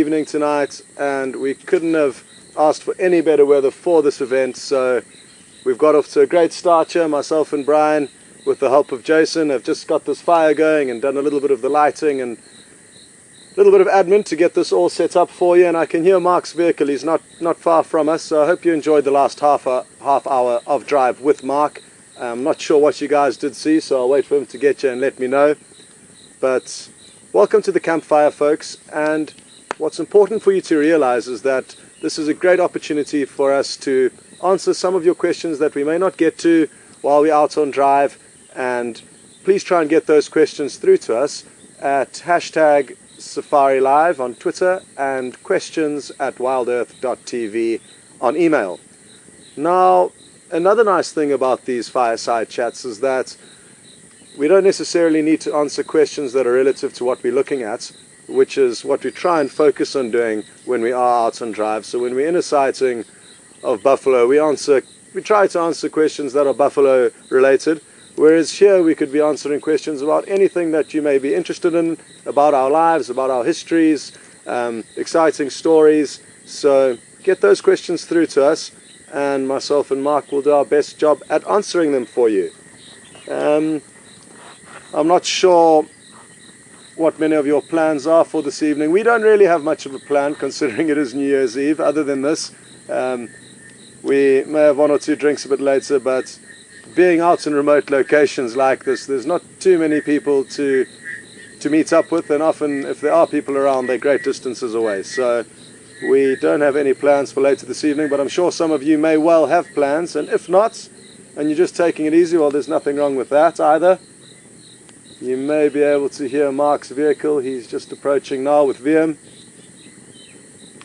evening tonight, and we couldn't have asked for any better weather for this event, so we've got off to a great start here. Myself and Brian, with the help of Jason, have just got this fire going and done a little bit of the lighting and a little bit of admin to get this all set up for you. And I can hear Marc's vehicle. He's not far from us, so I hope you enjoyed the last half hour of drive with Marc. I'm not sure what you guys did see, so I'll wait for him to get you and let me know. But welcome to the campfire, folks, and what's important for you to realize is that this is a great opportunity for us to answer some of your questions that we may not get to while we're out on drive, and please try and get those questions through to us at hashtag Safari Live on Twitter and questions@WildEarthTV on email. Now, another nice thing about these fireside chats is that we don't necessarily need to answer questions that are relative to what we're looking at, which is what we try and focus on doing when we are out on drive. So when we're in a sighting of buffalo, we try to answer questions that are buffalo related, whereas here we could be answering questions about anything that you may be interested in, about our lives, about our histories, exciting stories. So get those questions through to us, and myself and Marc will do our best job at answering them for you. I'm not sure what many of your plans are for this evening. We don't really have much of a plan, considering it is New Year's Eve, other than this. We may have one or two drinks a bit later, but being out in remote locations like this, there's not too many people to meet up with, and often if there are people around, they're great distances away. So we don't have any plans for later this evening, but I'm sure some of you may well have plans, and if not, and you're just taking it easy, well, there's nothing wrong with that either. You may be able to hear Marc's vehicle. He's just approaching now with VM.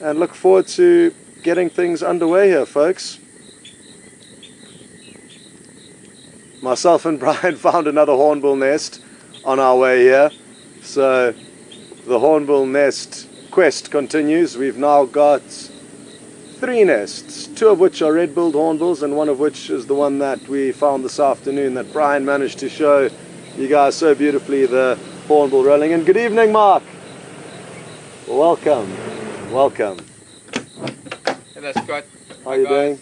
And look forward to getting things underway here, folks. Myself and Brian found another hornbill nest on our way here. So the hornbill nest quest continues. We've now got 3 nests, 2 of which are red-billed hornbills, and one of which is the one that we found this afternoon that Brian managed to show you guys so beautifully, the hornbill rolling. And good evening, Marc. Welcome. Welcome. Hello, Scott. How are you doing?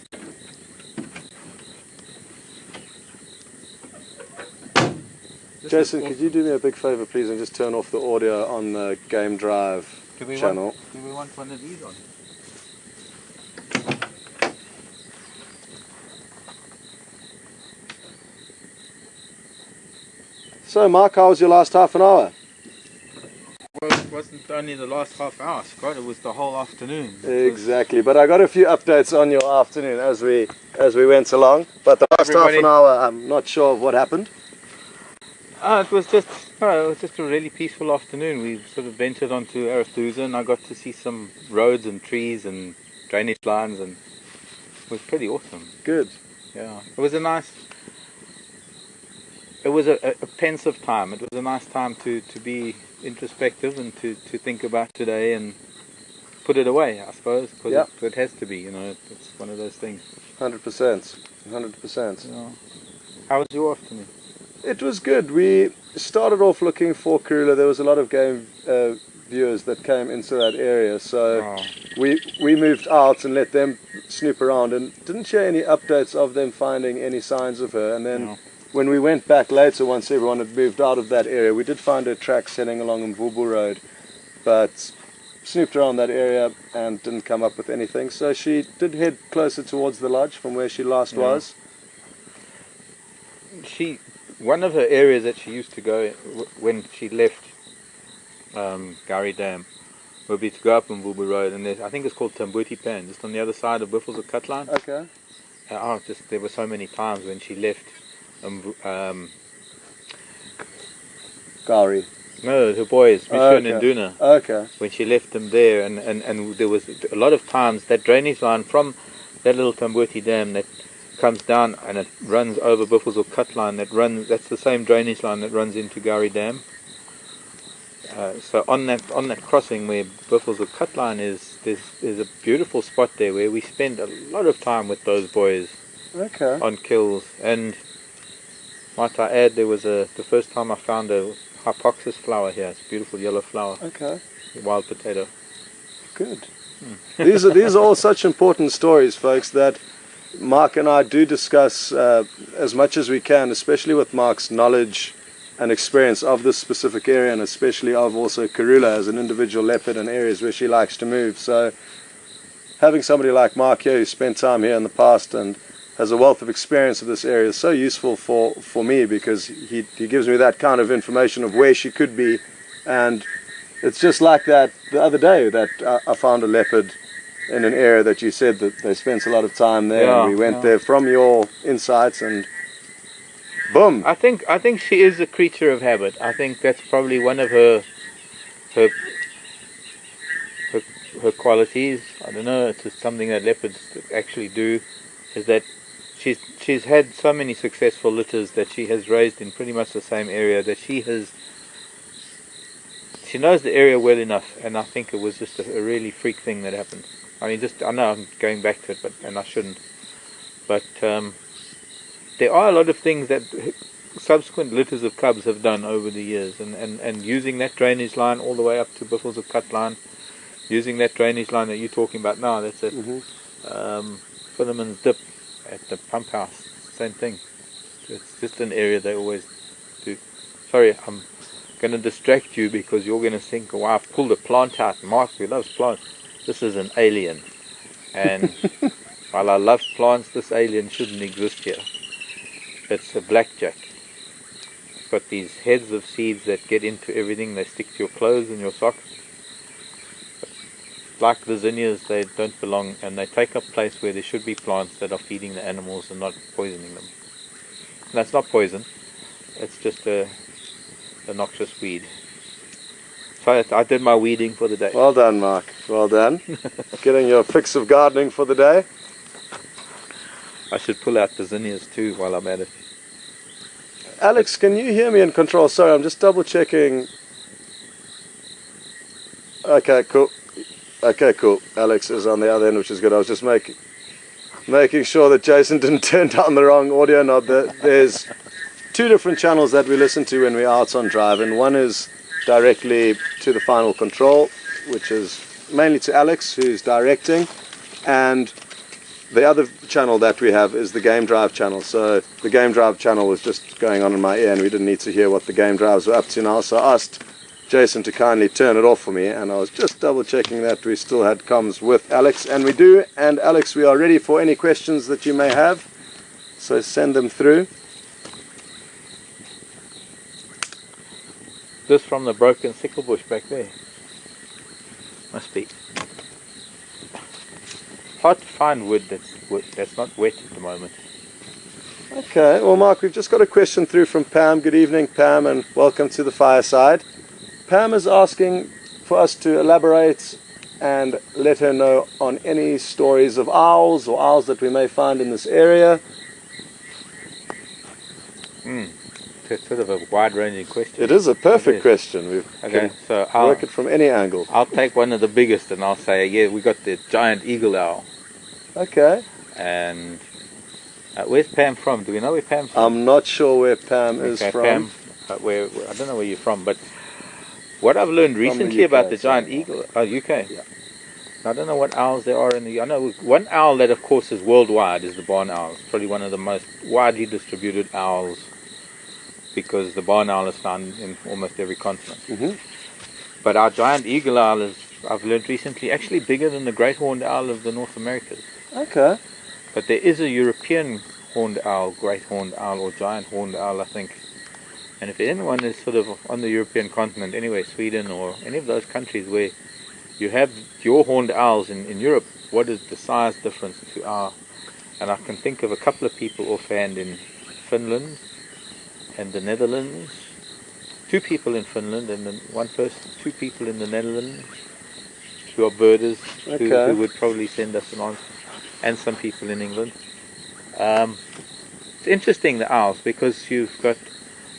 Jason, could you do me a big favor, please, and just turn off the audio on the Game Drive channel? Do we want one of these on? So, Marc, how was your last half an hour? Well, it wasn't only the last half hour, Scott, it was the whole afternoon. Exactly, but I got a few updates on your afternoon as we went along, but the last half an hour, I'm not sure of what happened. It was just a really peaceful afternoon. We sort of ventured onto WildEarthTV, and I got to see some roads and trees and drainage lines, and it was pretty awesome. Good. Yeah, it was a nice... It was a pensive time. It was a nice time to be introspective and to think about today and put it away, I suppose, because it has to be, you know, it's one of those things. 100%. 100%. Yeah. How was your afternoon? It was good. We started off looking for Karula. There was a lot of game viewers that came into that area, so we moved out and let them snoop around, and didn't share any updates of them finding any signs of her. And then when we went back later, once everyone had moved out of that area, we did find her tracks heading along Mvubu Road, but snooped around that area and didn't come up with anything. So she did head closer towards the lodge from where she last was. One of her areas that she used to go when she left Gari Dam would be to go up Mvubu Road, and I think it's called Tambuti Pan, just on the other side of Buffels of Cutline. Okay. There were so many times when she left Gari. No, her boys, Mishun and Duna. Okay. When she left them there, and there was a lot of times that drainage line from that little Tambuti Dam that comes down and it runs over Buffels or Cutline, that's the same drainage line that runs into Gari Dam. So on that crossing where Buffels or Cutline is, there's a beautiful spot there where we spend a lot of time with those boys. Okay. On kills. And might I add, there was the first time I found a hypoxis flower here. It's a beautiful yellow flower. Okay. Wild potato. Good. These are all such important stories, folks, that Marc and I do discuss as much as we can, especially with Marc's knowledge and experience of this specific area, and especially of also Karula as an individual leopard and areas where she likes to move. So having somebody like Marc here who spent time here in the past and has a wealth of experience of this area is so useful for me, because he gives me that kind of information of where she could be. And it's just like that the other day that I found a leopard in an area that you said that they spent a lot of time there, and we went there from your insights, and boom. I think she is a creature of habit. I think that's probably one of her qualities. I don't know, it's just something that leopards actually do, is that she's had so many successful litters that she has raised in pretty much the same area, that she knows the area well enough. And I think it was just a really freak thing that happened. I mean, I know I'm going back to it, and I shouldn't. But there are a lot of things that subsequent litters of cubs have done over the years, and using that drainage line all the way up to Buffels of Cut line, using that drainage line that you're talking about now, that's at Philemon's Dip at the pump house, same thing. It's just an area they always do. Sorry, I'm going to distract you because you're going to think, oh, I've pulled a plant out. Marc, who loves plants, this is an alien. And while I love plants, this alien shouldn't exist here. It's a blackjack. It's got these heads of seeds that get into everything. They stick to your clothes and your socks. Like the zinnias, they don't belong, and they take up place where there should be plants that are feeding the animals and not poisoning them. And that's not poison. It's just a noxious weed. So I did my weeding for the day. Well done, Marc. Well done. Getting your fix of gardening for the day. I should pull out the zinnias too while I'm at it. Alex, can you hear me in control? Sorry, I'm just double checking. Okay, cool. Okay, cool. Alex is on the other end, which is good. I was just making sure that Jason didn't turn down the wrong audio knob. There's two different channels that we listen to when we're out on drive, and one is directly to the final control, which is mainly to Alex, who's directing, and the other channel that we have is the game drive channel. So the game drive channel was just going on in my ear, and we didn't need to hear what the game drives were up to now, so I asked Jason to kindly turn it off for me, and I was just double checking that we still had comms with Alex, and we do. And Alex, we are ready for any questions that you may have, so send them through. This from the broken sickle bush back there. Must be hard to find wood that's not wet at the moment. Okay, well, Marc, we've just got a question through from Pam. Good evening, Pam, and welcome to the Fireside. Pam is asking for us to elaborate and let her know on any stories of owls or owls that we may find in this area. It's sort of a wide-ranging question. It is a perfect question. We can work it from any angle. I'll take one of the biggest, and I'll say, yeah, we got the giant eagle owl. Okay. And where's Pam from? Do we know where Pam's from? I'm not sure where Pam is from. Pam, I don't know where you're from, but what I've learned recently about the giant eagle, UK. Yeah. I don't know what owls there are I know one owl that, of course, is worldwide is the barn owl. It's probably one of the most widely distributed owls, because the barn owl is found in almost every continent. But our giant eagle owl is, I've learned recently, actually bigger than the great horned owl of the North Americas. Okay. But there is a European horned owl, great horned owl, or giant horned owl, I think. And if anyone is sort of on the European continent, anyway, Sweden or any of those countries where you have your horned owls in Europe, what is the size difference to our? And I can think of a couple of people offhand in Finland and the Netherlands. 2 people in Finland and then two people in the Netherlands who are birders, who would probably send us an answer, and some people in England. It's interesting, the owls, because you've got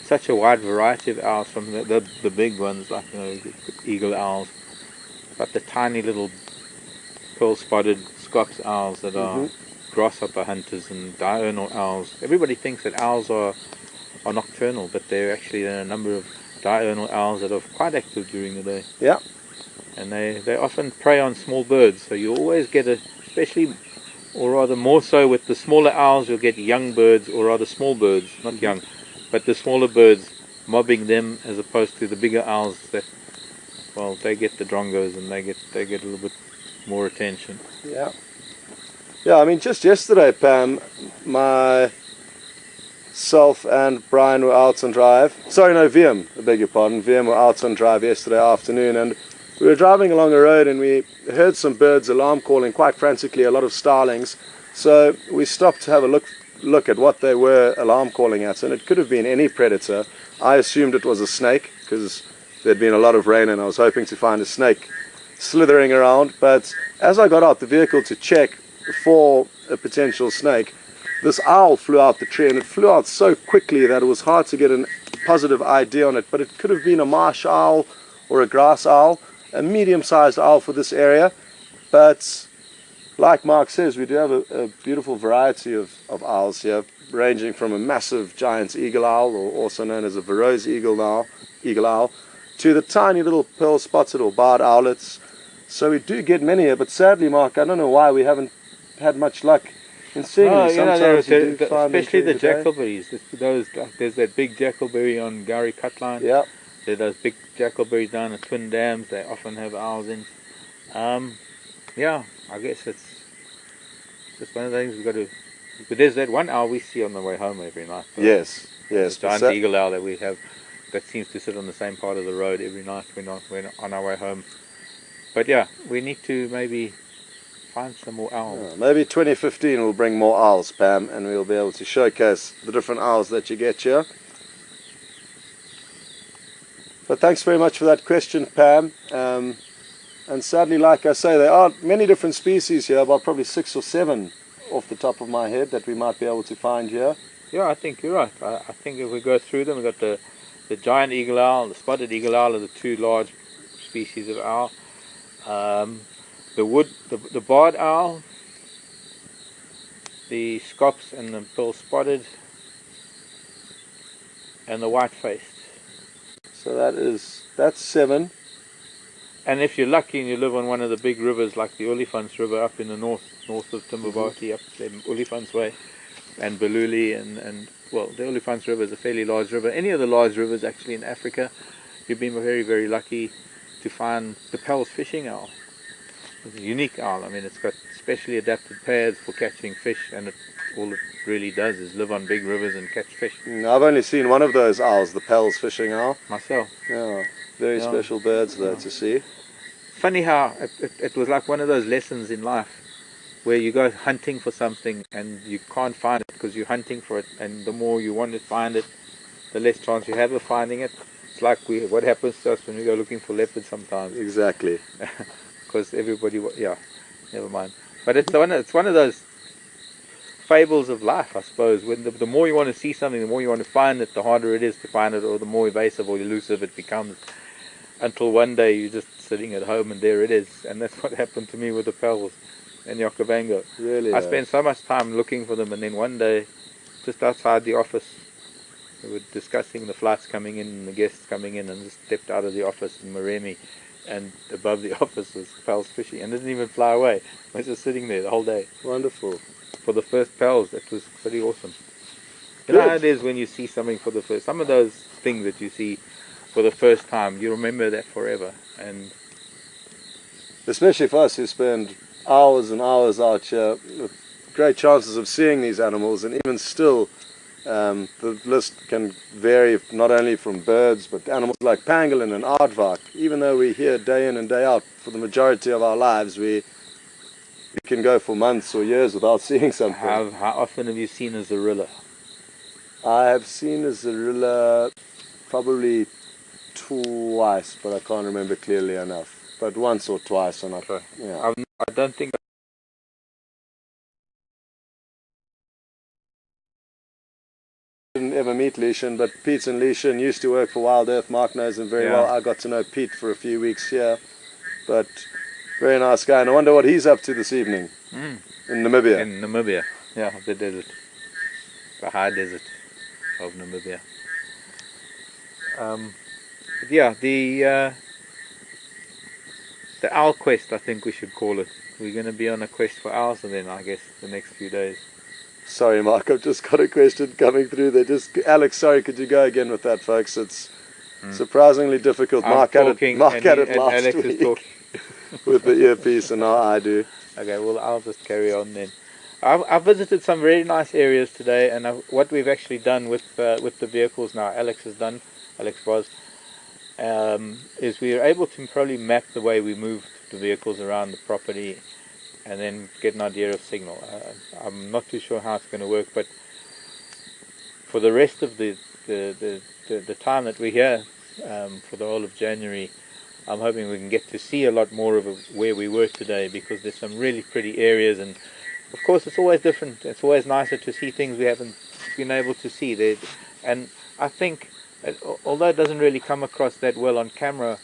such a wide variety of owls, from the big ones like the eagle owls, but the tiny little pearl-spotted Scots owls that are grasshopper hunters, and diurnal owls. Everybody thinks that owls are nocturnal, but there are actually a number of diurnal owls that are quite active during the day. Yeah. and they often prey on small birds. So you always get especially, or rather more so with the smaller owls, you'll get young birds, or rather small birds, not young, but the smaller birds mobbing them, as opposed to the bigger owls that, well, they get the drongos and they get a little bit more attention. Yeah. Yeah, I mean, just yesterday, Pam, myself and Brian were out on drive. Sorry, no, VM, I beg your pardon. VM were out on drive yesterday afternoon, and we were driving along a road and we heard some birds alarm calling quite frantically, a lot of starlings. So we stopped to have a look at what they were alarm calling at, and it could have been any predator. I assumed it was a snake because there'd been a lot of rain and I was hoping to find a snake slithering around. But as I got out the vehicle to check for a potential snake, this owl flew out the tree, and it flew out so quickly that it was hard to get a positive ID on it. But it could have been a marsh owl or a grass owl, a medium-sized owl for this area. But like Mark says, we do have a beautiful variety of owls here, ranging from a massive giant eagle owl, or also known as a Verreaux's eagle owl, to the tiny little pearl-spotted or barred owlets. So we do get many here, but sadly, Mark, I don't know why we haven't had much luck in seeing them. Sometimes you do find especially the day. jackalberries. There's that big jackalberry on Gowrie Cutline. Yeah. There's those big jackalberries down at Twin Dams. They often have owls in. Yeah, I guess it's just one of the things we've got to. But there's that one owl we see on the way home every night. Yes, yes. The giant eagle owl that we have, that seems to sit on the same part of the road every night when on our way home. But yeah, we need to maybe find some more owls. Maybe 2015 will bring more owls, Pam, and we'll be able to showcase the different owls that you get here. But thanks very much for that question, Pam. And sadly, like I say, there are many different species here, about probably 6 or 7 off the top of my head that we might be able to find here. Yeah, I think you're right. I think if we go through them, we've got the giant eagle owl, the spotted eagle owl are the 2 large species of owl. The barred owl, the scops and the pearl spotted, and the white-faced. So that's 7. And if you're lucky and you live on one of the big rivers like the Olifants River up in the north of Timbabati, up the Olifants Way, and Baluli, and well, the Olifants River is a fairly large river. Any of the large rivers actually in Africa, you've been very, very lucky to find the Pel's fishing owl. It's a unique owl. I mean, it's got specially adapted pads for catching fish, and all it really does is live on big rivers and catch fish. I've only seen one of those owls, the Pel's fishing owl. Myself. Yeah, very special birds though to see. Funny how it was like one of those lessons in life where you go hunting for something and you can't find it because you're hunting for it, and the more you want to find it, the less chance you have of finding it. It's like what happens to us when we go looking for leopards sometimes. Exactly. Because everybody, yeah, never mind. But it's one of those fables of life, I suppose. When the more you want to see something, the more you want to find it, the harder it is to find it, or the more evasive or elusive it becomes. Until one day you're just sitting at home and there it is. And that's what happened to me with the Pels and Okavango. Really? I spent so much time looking for them, and then one day, just outside the office, we were discussing the flights coming in and the guests coming in, and just stepped out of the office in Maremi, and above the office was Pels fishing, and didn't even fly away. I was just sitting there the whole day. Wonderful. For the first Pels, that was pretty awesome. You know how it is when you see something for the first, some of those things that you see for the first time, you remember that forever. And especially for us who spend hours and hours out here with great chances of seeing these animals, and even still the list can vary not only from birds but animals like pangolin and aardvark. Even though we're here day in and day out for the majority of our lives, we can go for months or years without seeing something. How often have you seen a zorilla? I have seen a zorilla probably twice, but I can't remember clearly enough. But once or twice, and I don't think I didn't ever meet Leishan, but Pete and Leishan used to work for Wild Earth. Marc knows him very well. I got to know Pete for a few weeks here, but very nice guy. And I wonder what he's up to this evening in Namibia. In Namibia, yeah, the desert, the high desert of Namibia. But yeah, the owl quest, I think we should call it. We're going to be on a quest for owls, and then I guess the next few days. Sorry, Mark, I've just got a question coming through there. Alex, sorry, could you go again with that, folks? It's surprisingly difficult. Mark had it last Alex week is talking. with the earpiece, and now I do. Okay, well, I'll just carry on then. I've visited some very nice areas today, and what we've actually done with the vehicles now, Alex was, is we are able to probably map the way we move the vehicles around the property, and then get an idea of signal. I'm not too sure how it's going to work, but for the rest of the time that we're here, for the whole of January, I'm hoping we can get to see a lot more of where we were today, because there's some really pretty areas, and of course it's always different. It's always nicer to see things we haven't been able to see there. And I think, although it doesn't really come across that well on camera,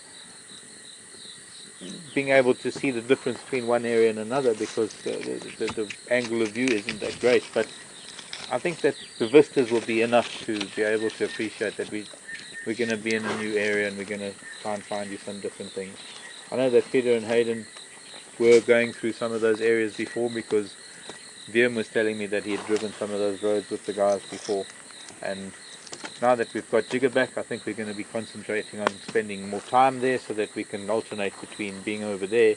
being able to see the difference between one area and another, because the angle of view isn't that great, but I think that the vistas will be enough to be able to appreciate that we're going to be in a new area, and we're going to try and find you some different things. I know that Peter and Hayden were going through some of those areas before, because Djuma was telling me that he had driven some of those roads with the guys before, and now that we've got Jigger back, I think we're going to be concentrating on spending more time there, so that we can alternate between being over there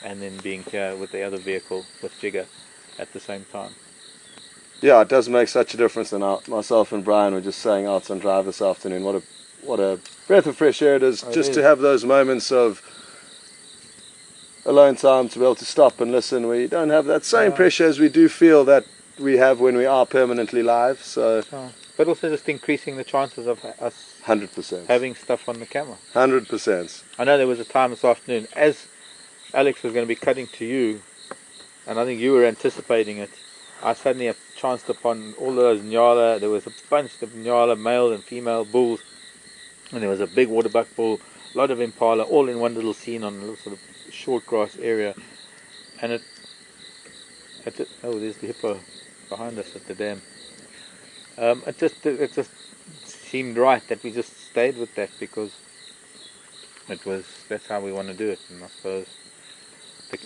and then being here with the other vehicle with Jigger at the same time. Yeah, it does make such a difference. And myself and Brian were just saying out on drive this afternoon, what a breath of fresh air it is, to have those moments of alone time, to be able to stop and listen. We don't have that same pressure as we do feel that we have when we are permanently live. So, but also just increasing the chances of us 100% having stuff on the camera. 100%. I know there was a time this afternoon, as Alex was going to be cutting to you, and I think you were anticipating it, I suddenly chanced upon all those nyala. There was a bunch of nyala, male and female bulls, and there was a big waterbuck bull, a lot of impala, all in one little scene on a little sort of short grass area. And oh, there's the hippo behind us at the dam. It just seemed right that we just stayed with that, because that's how we want to do it. And I suppose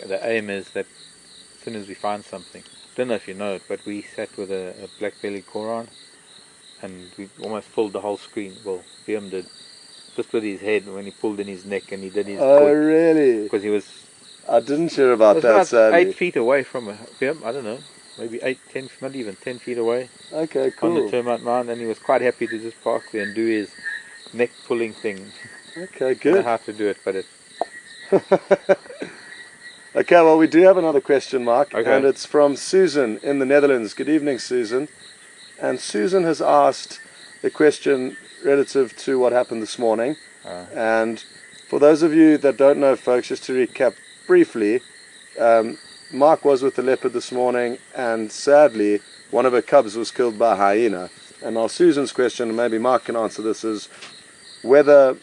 the aim is that as soon as we find something, I don't know if you know it, but we sat with a black-bellied koran, and we almost pulled the whole screen. Well, Djuma did, just with his head when he pulled in his neck and he did his. Oh, really? Because he was. I didn't hear about that. About sadly. 8 feet away from Djuma. I don't know, maybe 8, 10, not even 10 feet away. Okay, cool. On the termite mound, and he was quite happy to just park there and do his neck pulling thing. Okay, good. I don't know how to do it, but it. Okay, well, we do have another question, Mark, Okay. and it's from Susan in the Netherlands. Good evening, Susan. And Susan has asked a question relative to what happened this morning. And for those of you that don't know, folks, just to recap briefly, Mark was with the leopard this morning, and sadly, one of her cubs was killed by a hyena. And now Susan's question, and maybe Mark can answer this, is whether,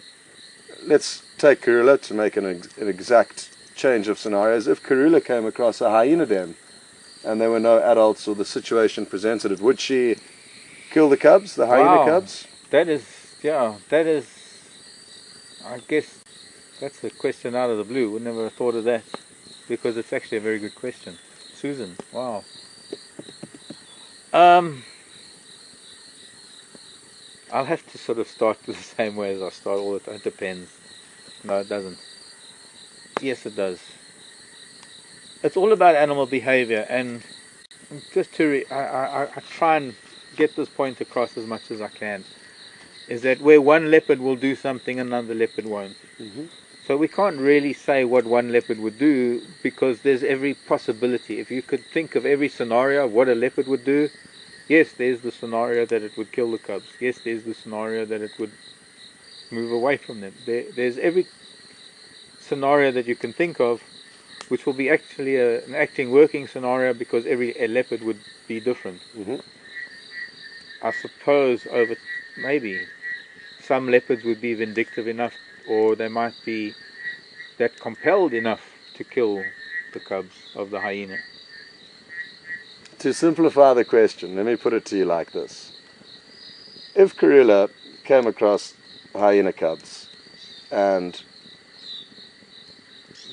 let's take Karula to make an exact change of scenarios. If Karula came across a hyena den and there were no adults, or the situation presented it, would she kill the cubs, the hyena cubs? That is, I guess that's a question out of the blue. Would never have thought of that, because it's actually a very good question. Susan, wow. I'll have to sort of start the same way as I start all the time. It depends. No, it doesn't. Yes, it does. It's all about animal behavior, and just to I try and get this point across as much as I can, is that where one leopard will do something, another leopard won't. So we can't really say what one leopard would do, because there's every possibility. If you could think of every scenario of what a leopard would do, yes, there's the scenario that it would kill the cubs. Yes, there's the scenario that it would move away from them. There's every scenario that you can think of, which will be actually an acting working scenario, because a leopard would be different. I suppose maybe some leopards would be vindictive enough, or they might be that compelled enough to kill the cubs of the hyena. To simplify the question, let me put it to you like this. If Karula came across hyena cubs and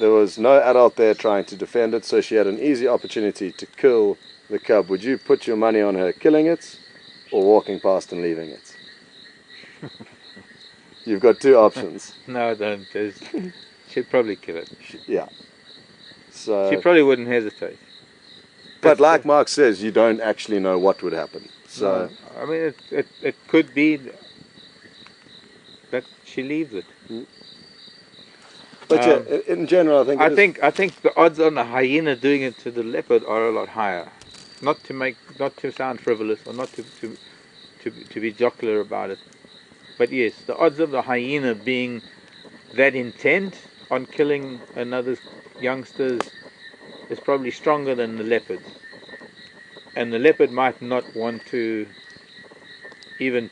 there was no adult there trying to defend it, so she had an easy opportunity to kill the cub. Would you put your money on her killing it or walking past and leaving it? You've got two options. No, I don't. She'd probably kill it. Yeah. So, she probably wouldn't hesitate. but like Mark says, you don't actually know what would happen. So no, I mean, it could be that she leaves it. But yeah, in general, I think I think the odds on a hyena doing it to the leopard are a lot higher. Not to sound frivolous or not to be jocular about it, but yes, the odds of the hyena being that intent on killing another youngsters is probably stronger than the leopard. And the leopard might not want to even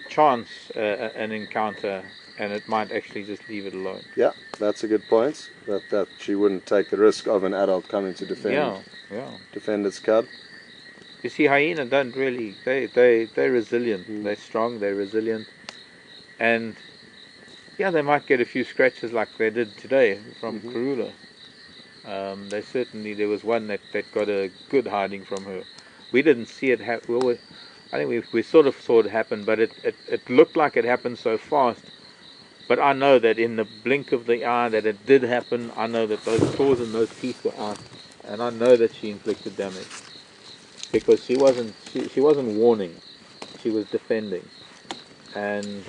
chance an encounter, and it might actually just leave it alone. Yeah, that's a good point. That she wouldn't take the risk of an adult coming to defend its cub. You see, hyena don't really. They're resilient. They're strong. They're resilient, and yeah, they might get a few scratches like they did today from Karula. There was one that got a good hiding from her. We didn't see it happen. I think we sort of saw it happen, but it looked like it happened so fast. But I know that in the blink of the eye that it did happen. I know that those claws and those teeth were out, and I know that she inflicted damage because she wasn't warning, she was defending, and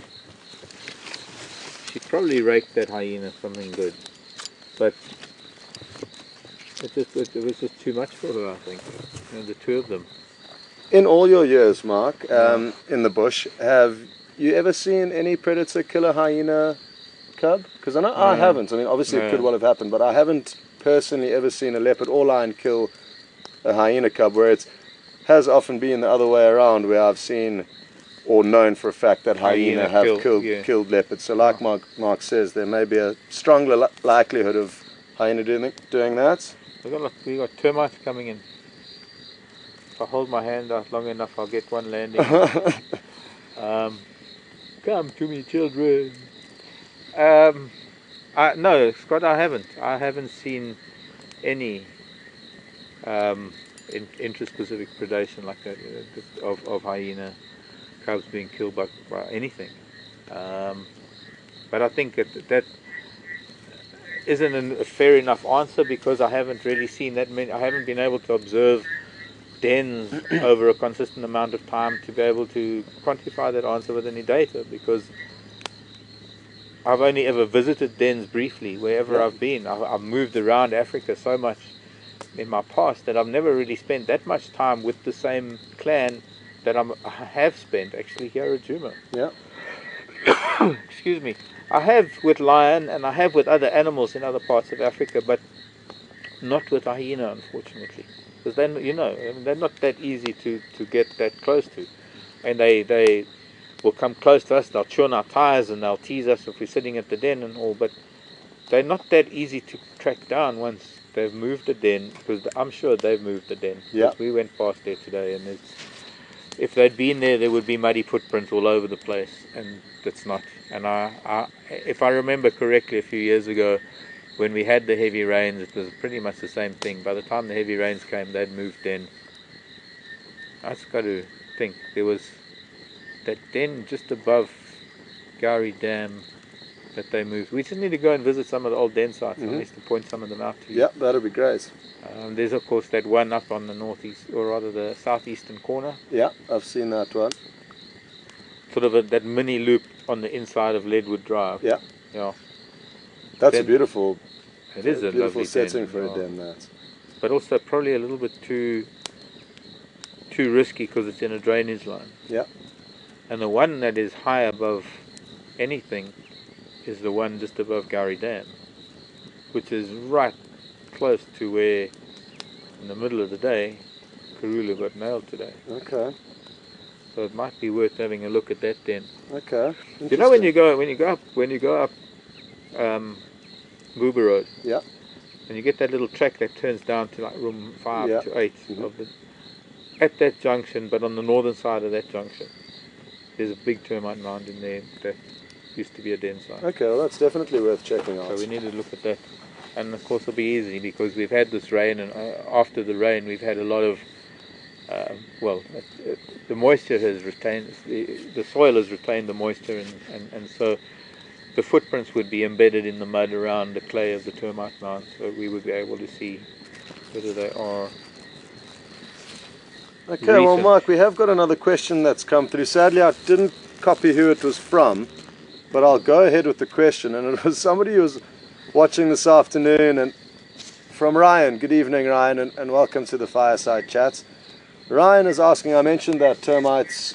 she probably raked that hyena something good, but it was just too much for her, I think. You know, the two of them. In all your years, Mark, in the bush, have you ever seen any predator kill a hyena cub? Because I know I haven't. I mean, obviously it could well have happened, but I haven't personally ever seen a leopard or lion kill a hyena cub, where it has often been the other way around, where I've seen or known for a fact that hyena have killed leopards. So like Mark says, there may be a stronger likelihood of hyena doing that. We got termites coming in. If I hold my hand out long enough, I'll get one landing. Come to me, children. No, Scott, I haven't seen any intraspecific predation like that of hyena cubs being killed by anything. But I think that isn't a fair enough answer, because I haven't really seen that many. I haven't been able to observe dens over a consistent amount of time to be able to quantify that answer with any data, because I've only ever visited dens briefly wherever I've been. I've moved around Africa so much in my past that I've never really spent that much time with the same clan that I have spent actually here at Djuma. Yeah. Excuse me. I have with lion and I have with other animals in other parts of Africa, but not with hyena, unfortunately. Because then, you know, they're not that easy to get that close to. And they will come close to us, they'll chew on our tires and they'll tease us if we're sitting at the den and all, but they're not that easy to track down once they've moved the den, because I'm sure they've moved the den. Yeah. We went past there today, and if they'd been there, there would be muddy footprints all over the place, and it's not. And if I remember correctly, a few years ago, when we had the heavy rains, it was pretty much the same thing. By the time the heavy rains came, they'd moved in. I just got to think, there was that den just above Gowrie Dam that they moved. We just need to go and visit some of the old den sites, at least to point some of them out to you. Yeah, that'd be great. There's of course that one up on the northeast, or rather the southeastern corner. Yeah, I've seen that one. Sort of that mini loop on the inside of Leadwood Drive. Yeah. Yeah. That's a beautiful. It is a beautiful lovely setting den, for a den. That. But also probably a little bit too risky, because it's in a drainage line. Yeah. And the one that is high above anything is the one just above Gowrie Dam, which is right close to where, in the middle of the day, Karula got nailed today. Okay. So it might be worth having a look at that den. Okay. You know, when you go up Goober Road. Yeah. And you get that little track that turns down to like room 5 to 8 of the. At that junction, but on the northern side of that junction, there's a big termite mound in there that used to be a den site. Okay, well that's definitely worth checking out. So we need to look at that. And of course it'll be easy because we've had this rain, and after the rain we've had a lot of the moisture has retained, the soil has retained the moisture, and so the footprints would be embedded in the mud around the clay of the termite mound, so we would be able to see whether they are Okay, well recent. Mark, we have got another question that's come through. Sadly I didn't copy who it was from, but I'll go ahead with the question, and it was somebody who was watching this afternoon, and from Ryan. Good evening, Ryan, and welcome to the Fireside Chats. Ryan is asking, I mentioned that termites,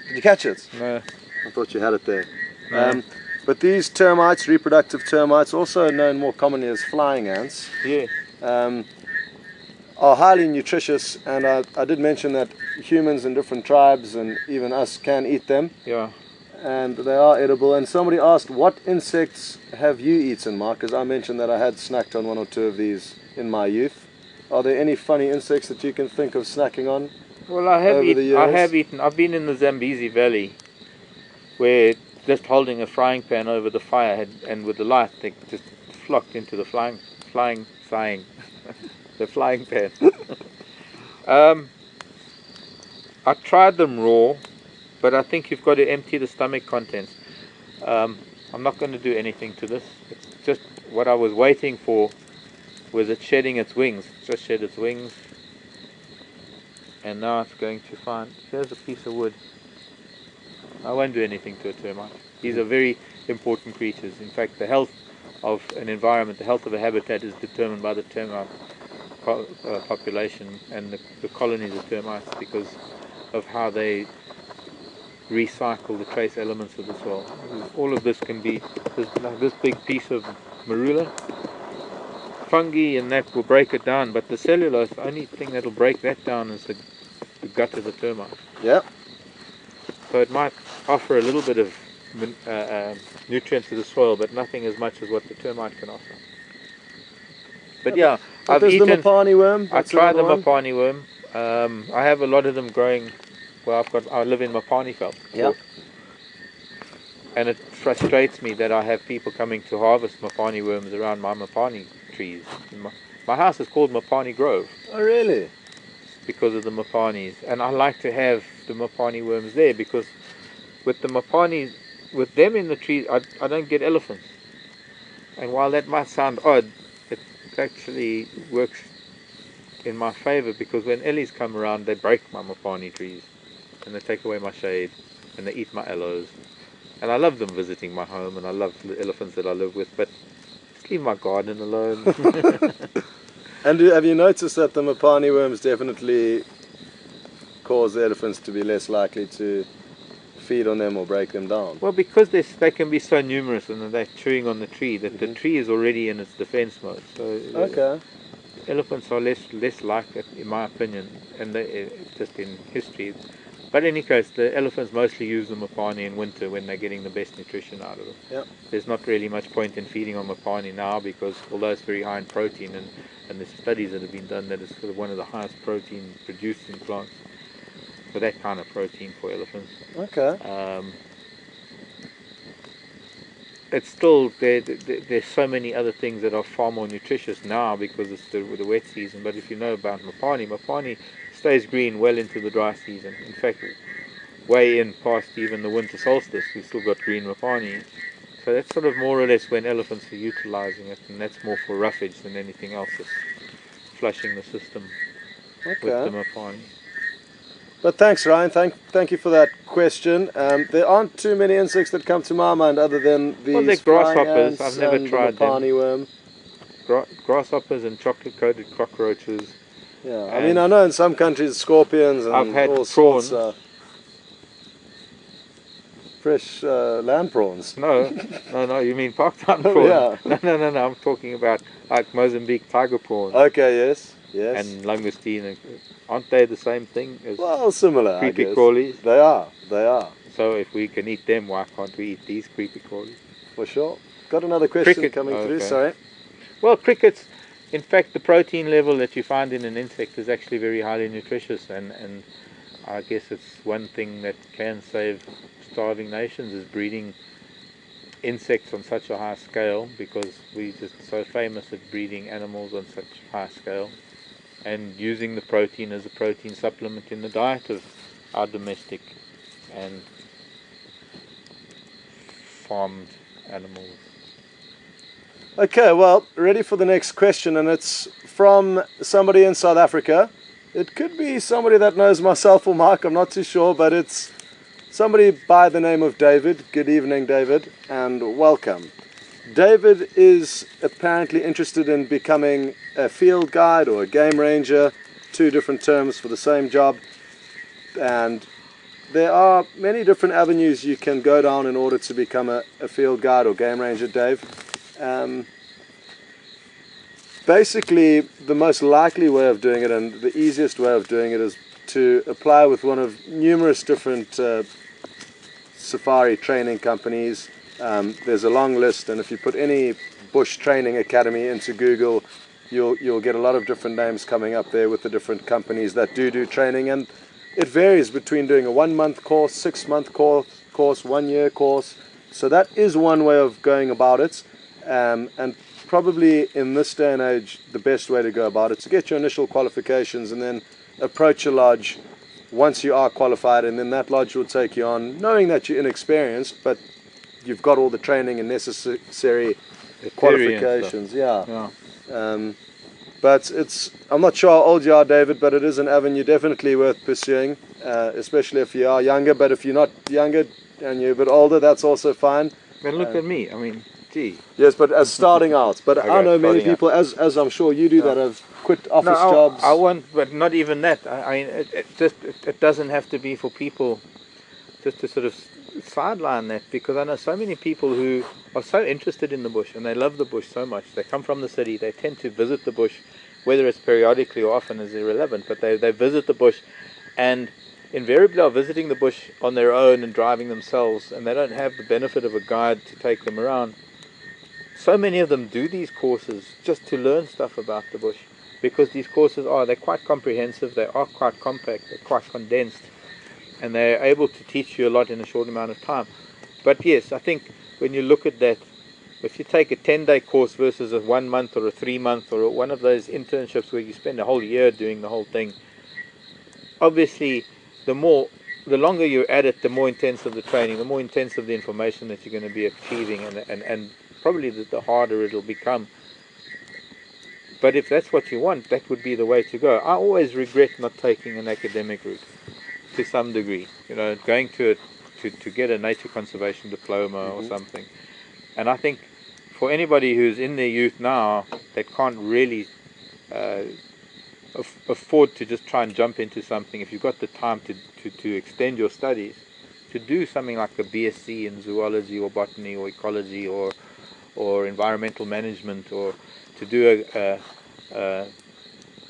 did you catch it? No. I thought you had it there. No. But these termites, reproductive termites, also known more commonly as flying ants, Yes. are highly nutritious, and I did mention that humans in different tribes and even us can eat them. Yeah. And they are edible. And somebody asked, what insects have you eaten, Mark? Because I mentioned that I had snacked on one or two of these in my youth. Are there any funny insects that you can think of snacking on? Well, I have over the years? eaten. I've been in the Zambezi Valley, where just holding a frying pan over the fire and with the light, they just flocked into the flying the flying pan. I tried them raw, but I think you've got to empty the stomach contents. I'm not going to do anything to this. It's just what I was waiting for was it shedding its wings. It's just shed its wings, and now it's going to find, here's a piece of wood. I won't do anything to a termite. These are very important creatures. In fact, the health of an environment, the health of a habitat is determined by the termite population and the colonies of termites, because of how they recycle the trace elements of the soil. All of this can be, like this big piece of marula, fungi, and that will break it down, but the cellulose, the only thing that will break that down is the gut of the termite. Yeah. So it might offer a little bit of nutrients to the soil, but nothing as much as what the termite can offer. But yeah, I've there's eaten. the Mapani worm. I tried the Mapani worm. I have a lot of them growing. Well, I live in Mapani Veld. Yeah. And it frustrates me that I have people coming to harvest Mapani worms around my Mapani trees. My house is called Mapani Grove. Oh, really? Because of the Mapanis, and I like to have the Mapani worms there, because with the Mapanis, with them in the trees, I don't get elephants. And while that might sound odd, it actually works in my favor, because when ellies come around, they break my Mapani trees, and they take away my shade, and they eat my aloes. And I love them visiting my home, and I love the elephants that I live with, but just leave my garden alone. And have you noticed that the Mapani worms definitely cause the elephants to be less likely to feed on them or break them down? Well, because they can be so numerous and they're chewing on the tree, that the tree is already in its defense mode. So Okay. elephants are less like it, in my opinion, and just in history. But in any case, the elephants mostly use the Mapani in winter when they're getting the best nutrition out of it. Yep. There's not really much point in feeding on Mapani now, because although it's very high in protein, and there's studies that have been done that it's sort of one of the highest protein producing plants, for that kind of protein for elephants. Okay. It's still, there's so many other things that are far more nutritious now because it's the wet season. But if you know about Mapani stays green well into the dry season. In fact, way in past even the winter solstice, we've still got green Mapani. So that's sort of more or less when elephants are utilizing it, and that's more for roughage than anything else. It's flushing the system with the Mapani. But thanks, Ryan. Thank you for that question. There aren't too many insects that come to my mind other than these. Well, they're grasshoppers. I've never tried the Mapani worm. Grasshoppers and chocolate-coated cockroaches. Yeah, I mean, I know in some countries scorpions and I've had all prawns. sorts. Fresh land prawns. No, you mean park-time prawns? Yeah. No, I'm talking about like Mozambique tiger prawns. Okay, yes. And langoustine. Aren't they the same thing as similar, creepy I guess. crawlies? They are. So if we can eat them, why can't we eat these creepy crawlies? For sure. Got another question coming through, sorry. Well, crickets, in fact, the protein level that you find in an insect is actually very highly nutritious, and I guess it's one thing that can save starving nations, is breeding insects on such a high scale, because we're just so famous at breeding animals on such high scale, and using the protein as a protein supplement in the diet of our domestic and farmed animals. Okay, well, ready for the next question, and it's from somebody in South Africa. It could be somebody that knows myself or Mark, I'm not too sure, but it's somebody by the name of David. Good evening, David, and welcome. David is apparently interested in becoming a field guide or a game ranger, two different terms for the same job, and there are many different avenues you can go down in order to become a field guide or game ranger, Dave. Basically, the most likely way of doing it and the easiest way of doing it is to apply with one of numerous different safari training companies. There's a long list, and if you put any bush training academy into Google, you'll get a lot of different names coming up there with the different companies that do training, and it varies between doing a 1-month course, 6-month course, 1-year course. So that is one way of going about it, and probably in this day and age the best way to go about it is to get your initial qualifications and then approach a lodge once you are qualified, and then that lodge will take you on, knowing that you're inexperienced, but you've got all the training and necessary qualifications. Yeah. But I'm not sure how old you are, David, but it is an avenue definitely worth pursuing, especially if you are younger. But if you're not younger and you're a bit older, that's also fine. But look at me, I mean, gee. Yes, but as starting out. But Okay, I know many starting people, as I'm sure you do, that have quit office jobs. I want, but not even that. I mean, it doesn't have to be for people just to sort of sideline that, because I know so many people who are so interested in the bush and they love the bush so much. They come from the city, they tend to visit the bush, whether it's periodically or often is irrelevant, but they visit the bush, and invariably are visiting the bush on their own and driving themselves, and they don't have the benefit of a guide to take them around. So many of them do these courses just to learn stuff about the bush, because these courses they're quite comprehensive, they are quite compact, they're quite condensed, and they're able to teach you a lot in a short amount of time. But yes, I think when you look at that, if you take a 10-day course versus a 1-month or a 3-month or one of those internships where you spend a whole year doing the whole thing, obviously the longer you're at it, the more intensive the training, the more intensive the information that you're going to be achieving, and probably the harder it'll become. But if that's what you want, that would be the way to go. I always regret not taking an academic route to some degree, going to get a nature conservation diploma or something. And I think for anybody who's in their youth now that can't really afford to just try and jump into something, if you've got the time to extend your studies, to do something like a BSc in zoology or botany or ecology or environmental management, or to do a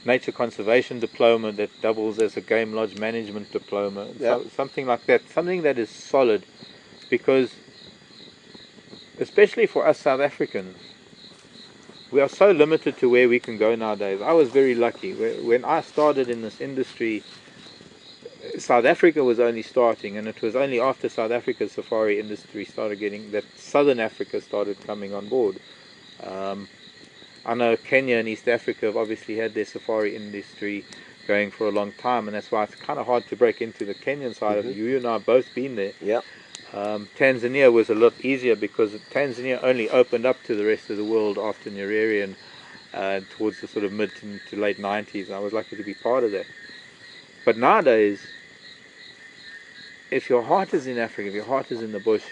nature conservation diploma that doubles as a game lodge management diploma, something like that, something that is solid, because especially for us South Africans, we are so limited to where we can go nowadays. I was very lucky. When I started in this industry, South Africa was only starting, and it was only after South Africa's safari industry started getting, that Southern Africa started coming on board. I know Kenya and East Africa have obviously had their safari industry going for a long time, and that's why it's kind of hard to break into the Kenyan side of it. You and I have both been there. Yeah. Tanzania was a lot easier, because Tanzania only opened up to the rest of the world after Nyerere and towards the sort of mid to late 90s. I was lucky to be part of that. But nowadays, if your heart is in Africa, if your heart is in the bush,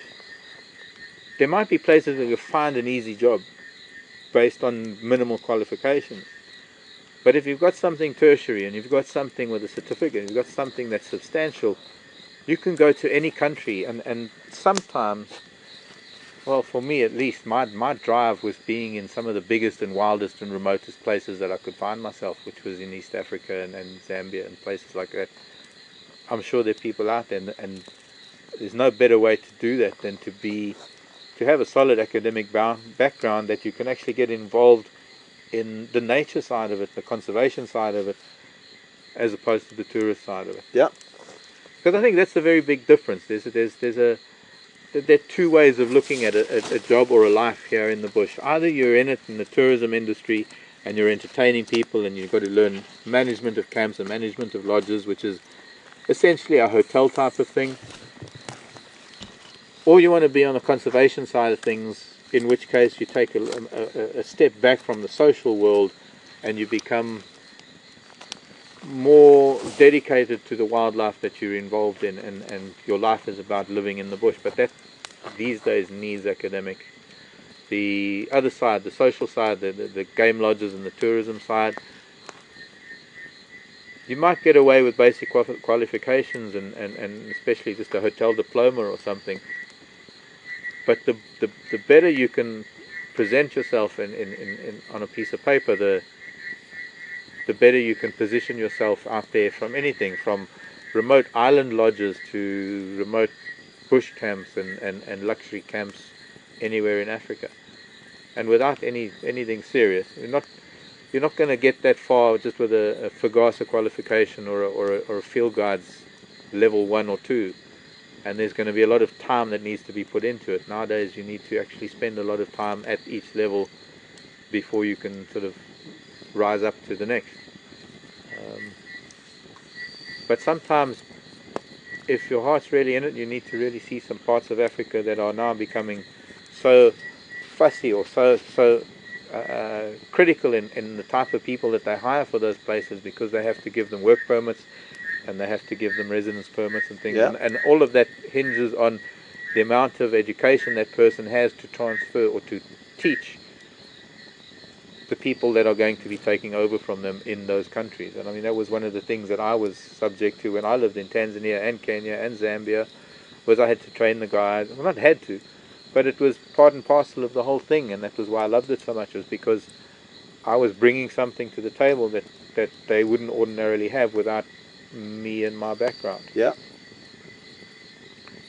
there might be places where you'll find an easy job based on minimal qualifications. But if you've got something tertiary, and you've got something with a certificate, and you've got something that's substantial, you can go to any country, and sometimes, well, for me at least, my drive was being in some of the biggest and wildest and remotest places that I could find myself, which was in East Africa and Zambia and places like that. I'm sure there are people out there, and there's no better way to do that than to have a solid academic background, that you can actually get involved in the nature side of it, the conservation side of it, as opposed to the tourist side of it. Yeah. Because I think that's a very big difference. There's there are two ways of looking at a job or a life here in the bush. Either you're in it in the tourism industry and you're entertaining people and you've got to learn management of camps and management of lodges, which is essentially a hotel type of thing. Or you want to be on the conservation side of things, in which case you take a step back from the social world and you become more dedicated to the wildlife that you're involved in, and your life is about living in the bush. But that these days needs academic. The other side, the social side, the game lodges and the tourism side, you might get away with basic qualifications and especially just a hotel diploma or something. But the better you can present yourself on a piece of paper, the better you can position yourself out there from anything, from remote island lodges to remote bush camps and luxury camps anywhere in Africa. And without anything serious, you're not going to get that far just with a Fagasa qualification or a field guides level 1 or 2. And there's going to be a lot of time that needs to be put into it. Nowadays you need to actually spend a lot of time at each level before you can sort of rise up to the next. But sometimes if your heart's really in it, you need to really see some parts of Africa that are now becoming so fussy or so critical in the type of people that they hire for those places, because they have to give them work permits and they have to give them residence permits and things. Yeah. And all of that hinges on the amount of education that person has to transfer or to teach the people that are going to be taking over from them in those countries. And I mean, that was one of the things that I was subject to when I lived in Tanzania and Kenya and Zambia, was I had to train the guys. Well, not had to, but it was part and parcel of the whole thing, and that was why I loved it so much, was because I was bringing something to the table that they wouldn't ordinarily have without me and my background. Yeah.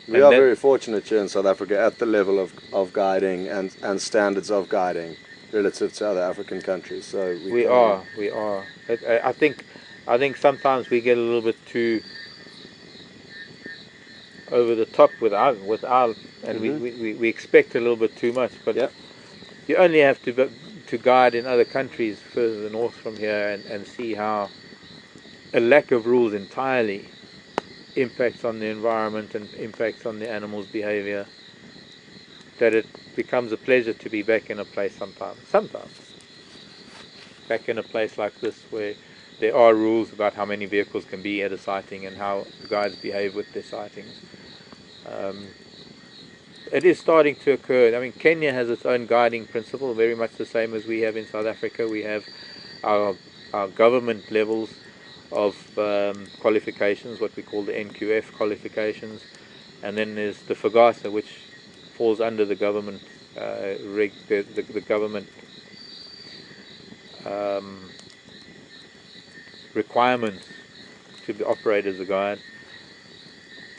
We are very fortunate here in South Africa at the level of guiding and standards of guiding relative to other African countries. So we are. I think sometimes we get a little bit too over the top with our and we expect a little bit too much. But yep. You only have to guide in other countries further north from here and see how a lack of rules entirely impacts on the environment and impacts on the animal's behavior, that it becomes a pleasure to be back in a place sometimes back in a place like this where there are rules about how many vehicles can be at a sighting and how the guides behave with their sightings. It is starting to occur. I mean, Kenya has its own guiding principle, very much the same as we have in South Africa. We have our government levels of qualifications, what we call the NQF qualifications, and then there's the Fagasa, which falls under the government the government requirements to operate as a guide.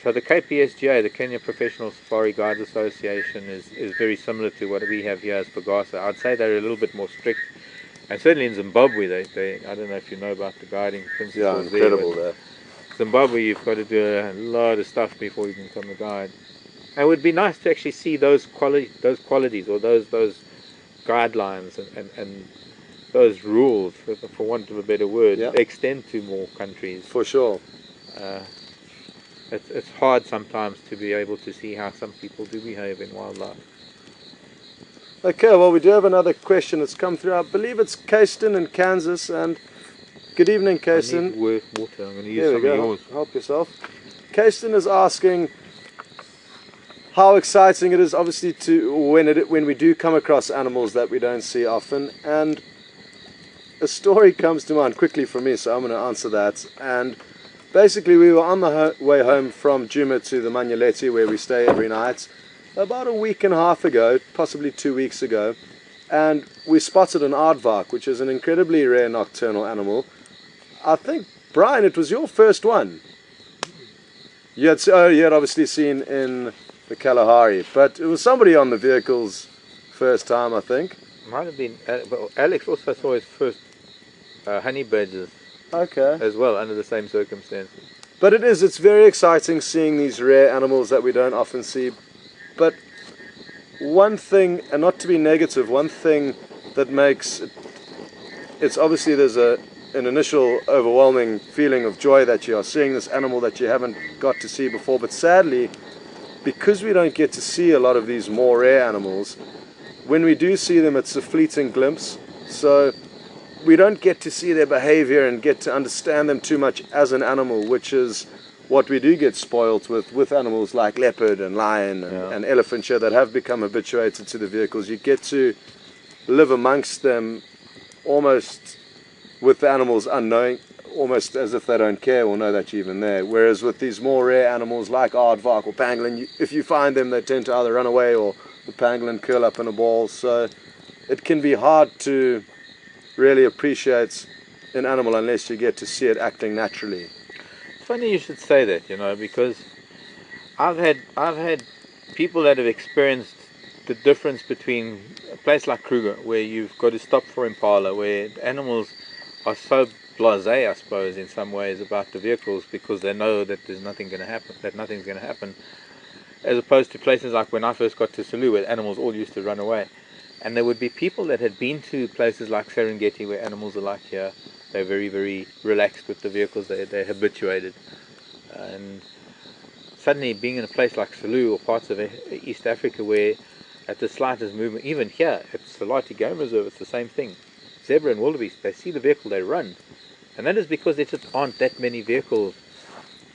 So the KPSGA, the Kenya Professional Safari Guides Association, is very similar to what we have here as Fagasa. I'd say they're a little bit more strict. And certainly in Zimbabwe, they I don't know if you know about the guiding principles. Yeah, incredible there. Zimbabwe, you've got to do a lot of stuff before you can become a guide. And it would be nice to actually see those qualities or those guidelines and those rules, for want of a better word, extend to more countries. For sure. It's hard sometimes to be able to see how some people do behave in wildlife. Okay, well, we do have another question that's come through. I believe it's Kayston in Kansas. And good evening, Kayston. I need water. I'm going to use some of yours. Help yourself. Kayston is asking how exciting it is, obviously, to when we do come across animals that we don't see often. And a story comes to mind quickly for me, so I'm going to answer that. And basically, we were on the way home from Djuma to the Manyeleti, where we stay every night, about a week and a half ago, possibly 2 weeks ago, and we spotted an aardvark, which is an incredibly rare nocturnal animal. I think, Brian, it was your first one. You had obviously seen in the Kalahari, but it was somebody on the vehicle's first time, I think. Might have been, but Alex also saw his first honey badgers. Okay. As well, under the same circumstances. But it's very exciting seeing these rare animals that we don't often see But one thing, and not to be negative, one thing that makes it's obviously there's an initial overwhelming feeling of joy that you are seeing this animal that you haven't got to see before, but sadly, because we don't get to see a lot of these more rare animals, when we do see them, it's a fleeting glimpse. So we don't get to see their behavior and get to understand them too much as an animal, which is what we do get spoiled with animals like leopard and lion and elephant here that have become habituated to the vehicles. You get to live amongst them almost with the animals unknowing, almost as if they don't care or know that you're even there. Whereas with these more rare animals like aardvark or pangolin, if you find them, they tend to either run away or the pangolin curl up in a ball. So it can be hard to really appreciate an animal unless you get to see it acting naturally. It's funny you should say that, you know, because I've had people that have experienced the difference between a place like Kruger, where you've got to stop for impala, where animals are so blasé, I suppose, in some ways about the vehicles because they know that there's nothing going to happen, that nothing's going to happen, as opposed to places like when I first got to Selous, where animals all used to run away. And there would be people that had been to places like Serengeti, where animals are like here. They're very, very relaxed with the vehicles. They're habituated. And suddenly being in a place like Selous or parts of East Africa where at the slightest movement, even here at Salati Game Reserve, it's the same thing. Zebra and wildebeest, they see the vehicle, they run. And that is because there just aren't that many vehicles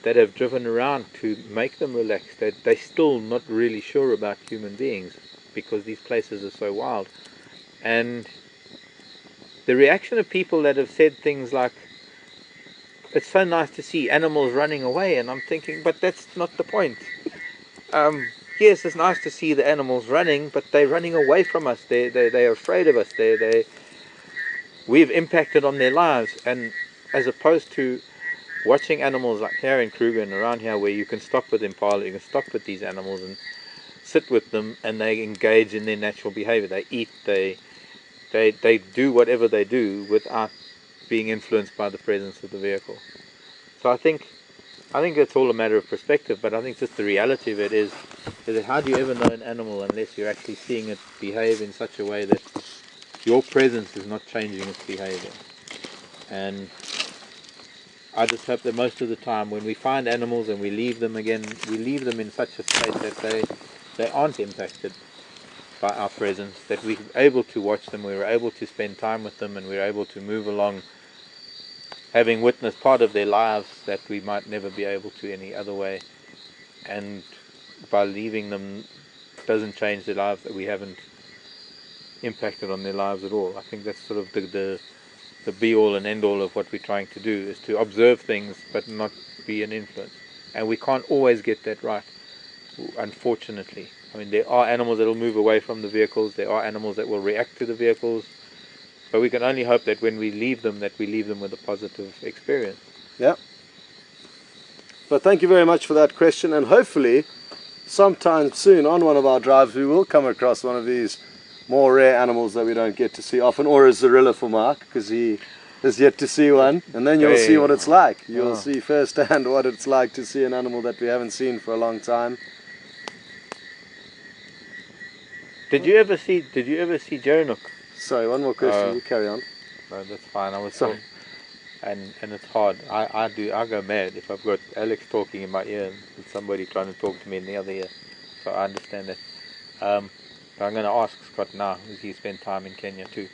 that have driven around to make them relaxed. They're still not really sure about human beings because these places are so wild. And the reaction of people that have said things like, it's so nice to see animals running away, and I'm thinking, but that's not the point. Yes, it's nice to see the animals running, but they're running away from us. They're afraid of us. We've impacted on their lives, and as opposed to watching animals like here in Kruger and around here, where you can stop with impala, you can stop with these animals and sit with them, and they engage in their natural behavior. They eat, they do whatever they do without being influenced by the presence of the vehicle. So I think it's all a matter of perspective, but I think just the reality of it is that how do you ever know an animal unless you're actually seeing it behave in such a way that your presence is not changing its behavior? And I just hope that most of the time when we find animals and we leave them again, we leave them in such a state that they aren't impacted by our presence, that we're able to watch them, we're able to spend time with them, and we're able to move along having witnessed part of their lives that we might never be able to any other way. And by leaving them doesn't change their lives, that we haven't impacted on their lives at all. I think that's sort of the be-all and end-all of what we're trying to do, is to observe things but not be an influence. And we can't always get that right, unfortunately. I mean, there are animals that will move away from the vehicles, there are animals that will react to the vehicles, but we can only hope that when we leave them, that we leave them with a positive experience. Yeah. But thank you very much for that question, and hopefully sometime soon on one of our drives we will come across one of these more rare animals that we don't get to see often, or a zorilla for Marc, because he has yet to see one, and then you'll see what it's like. You'll see firsthand what it's like to see an animal that we haven't seen for a long time. Did you ever see Gerenuk? Sorry, one more question. You carry on. No, that's fine. I was sorry. And it's hard. I go mad if I've got Alex talking in my ear and somebody trying to talk to me in the other ear. So I understand that. But I'm going to ask Scott now, as he spent time in Kenya too.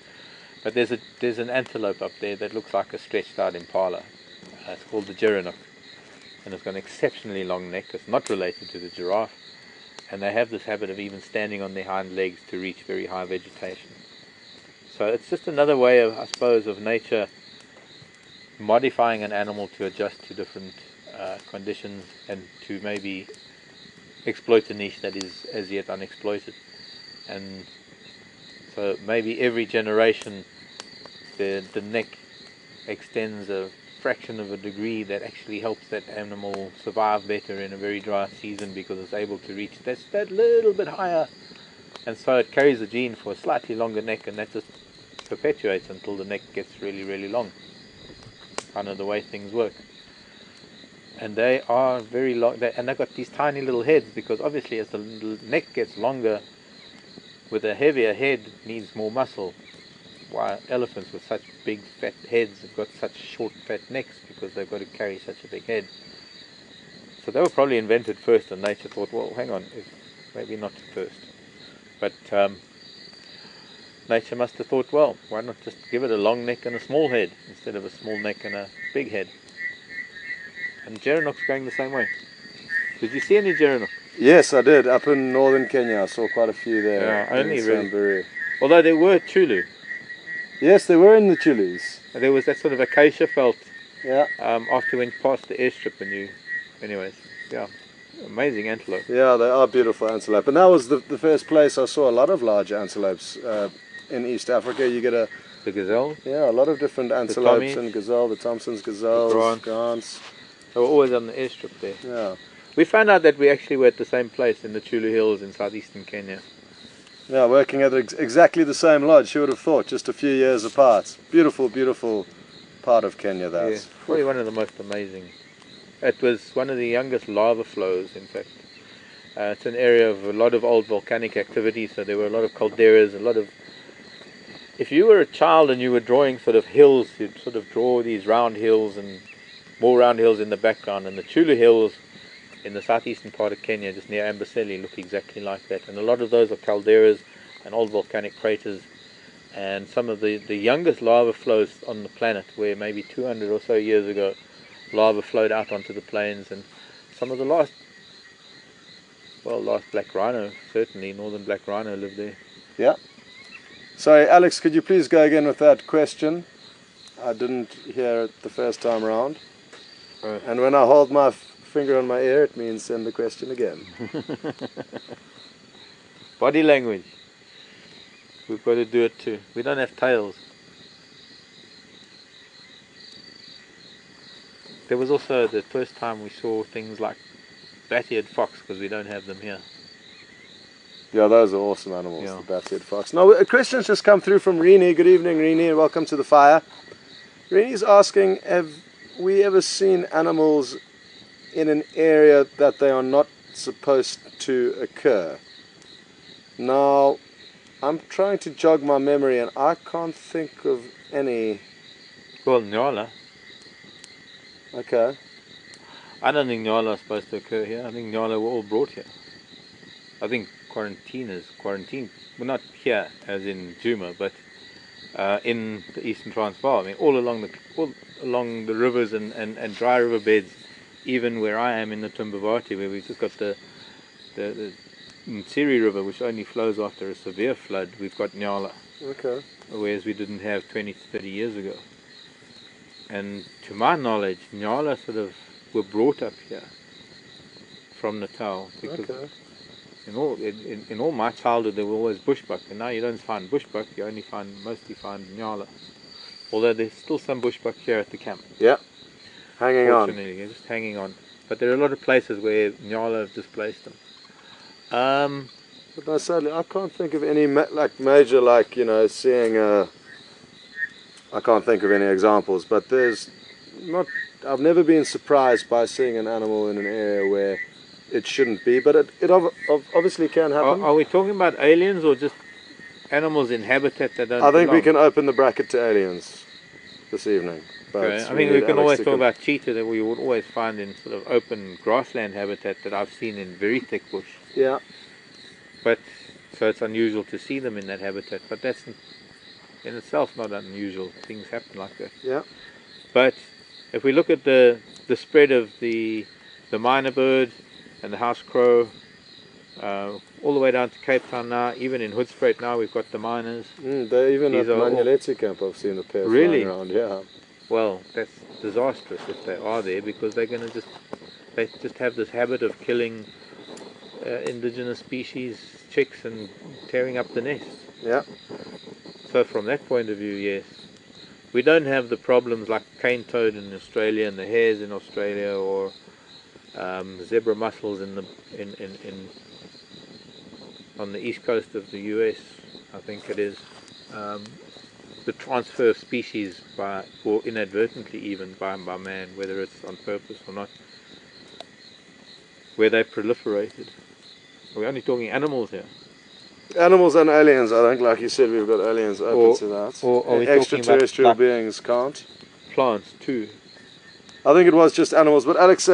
But there's an antelope up there that looks like a stretched out impala. It's called the Gerenuk, and it's got an exceptionally long neck. It's not related to the giraffe, and they have this habit of even standing on their hind legs to reach very high vegetation. So it's just another way of, I suppose, of nature modifying an animal to adjust to different conditions and to maybe exploit a niche that is as yet unexploited. And so maybe every generation the neck extends a fraction of a degree that actually helps that animal survive better in a very dry season, because it's able to reach that little bit higher, and so it carries the gene for a slightly longer neck, and that just perpetuates until the neck gets really, really long. Kind of the way things work. and they are very long, and they've got these tiny little heads, because obviously as the neck gets longer, with a heavier head needs more muscle, while elephants with such big fat heads have got such short fat necks because they've got to carry such a big head. So they were probably invented first, and nature thought, well, hang on, maybe not first, but nature must have thought, well, why not just give it a long neck and a small head instead of a small neck and a big head. And Gerenok's going the same way. Did you see any Gerenok? Yes, I did. Up in northern Kenya, I saw quite a few there. Yeah, only really. Samburu. Although there were Chulu. Yes, they were in the Chulus. There was that sort of acacia felt. Yeah. After we went past the airstrip, and anyways, yeah, amazing antelope. Yeah, they are beautiful antelope. And that was the first place I saw a lot of large antelopes in East Africa. You get the gazelle. Yeah, a lot of different antelopes and gazelle, the Thompson's gazelles, grants. They were always on the airstrip there. Yeah. We found out that we actually were at the same place in the Chulu Hills in southeastern Kenya. Yeah, working at exactly the same lodge, you would have thought, just a few years apart. Beautiful, beautiful part of Kenya, that. Yeah, probably one of the most amazing. It was one of the youngest lava flows, in fact. It's an area of a lot of old volcanic activity, so there were a lot of calderas, a lot of... If you were a child and you were drawing sort of hills, you'd sort of draw these round hills and more round hills in the background, and the Chulu Hills in the southeastern part of Kenya, just near Amboseli, look exactly like that. And a lot of those are calderas and old volcanic craters, and some of the youngest lava flows on the planet, where maybe 200 or so years ago lava flowed out onto the plains, and some of the last black rhino, certainly northern black rhino, lived there. Yeah. Sorry, Alex, could you please go again with that question? I didn't hear it the first time around. And when I hold my finger on my ear, it means send the question again. Body language. We've got to do it too. We don't have tails. There was also the first time we saw things like bat-eared fox, because we don't have them here. Yeah, those are awesome animals, the bat-eared fox. Now, a question's just come through from Rini. Good evening, Rini, and welcome to the fire. Rini's asking, have we ever seen animals in an area that they are not supposed to occur? Now, I'm trying to jog my memory, and I can't think of any. Well, Nyala. Okay. I don't think Nyala is supposed to occur here. I think Nyala were all brought here. I think quarantine, well, not here as in Djuma, but in the Eastern Transvaal. I mean, all along the rivers and dry river beds, even where I am in the Timbavati, where we've just got the Msiri River, which only flows after a severe flood, we've got Nyala. Okay. Whereas we didn't have 20 to 30 years ago. And to my knowledge, Nyala sort of were brought up here from Natal, because in all my childhood there were always bushbuck, and now you don't find bushbuck, you only mostly find Nyala. Although there's still some bushbuck here at the camp. Yeah, hanging on. Fortunately, just hanging on. But there are a lot of places where Nyala have displaced them. But no, sadly, I can't think of any major, seeing I can't think of any examples, but I've never been surprised by seeing an animal in an area where it shouldn't be, but it obviously can happen. Are we talking about aliens or just animals in habitat that don't belong? I think we can open the bracket to aliens this evening. Okay. I mean, we can always talk about cheetah that we would always find in sort of open grassland habitat that I've seen in very thick bush. Yeah. But so it's unusual to see them in that habitat, but that's in itself not unusual. Things happen like that. Yeah. But if we look at the spread of the minor bird and the house crow, all the way down to Cape Town now, even in Hoedspruit now we've got the miners. They're even at Manyaletsi camp, I've seen the pairs flying around. Yeah. Well, that's disastrous if they are there, because they're going to they just have this habit of killing indigenous species, chicks, and tearing up the nest. Yeah. So from that point of view, yes. We don't have the problems like cane toad in Australia and the hares in Australia, or zebra mussels on the east coast of the US, I think it is. The transfer of species or inadvertently even by man, whether it's on purpose or not, where they proliferated. We're only talking animals here. Animals and aliens, I think, like you said, we've got aliens open to that. Or are we talking about extraterrestrial like beings can't. plants too? I think it was just animals. But Alex,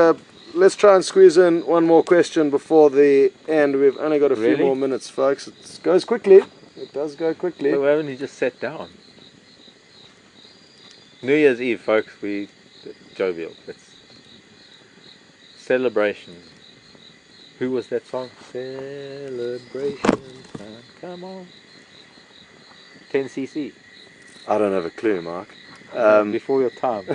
let's try and squeeze in one more question before the end. We've only got a few more minutes, folks. It goes quickly. It does go quickly. But we only just sat down. New Year's Eve, folks, we jovial. It's celebration. Who was that song? Celebration time. Come on. 10cc. I don't have a clue, Mark. Before your time.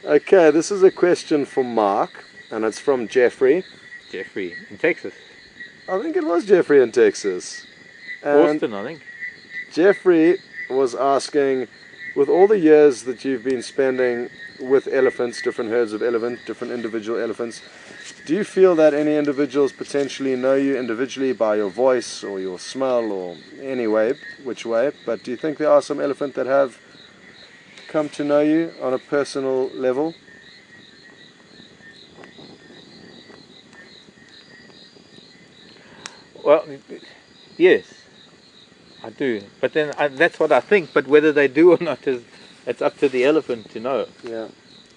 Okay, this is a question for Mark, and it's from Jeffrey. Jeffrey in Texas. I think it was Jeffrey in Texas. And Austin, I think. Jeffrey was asking, with all the years that you've been spending with elephants, different herds of elephants, different individual elephants, do you feel that any individuals potentially know you individually by your voice or your smell or any way, which way, but do you think there are some elephants that have come to know you on a personal level? Well, yes, I do. But then that's what I think. But whether they do or not it's up to the elephant to know. Yeah.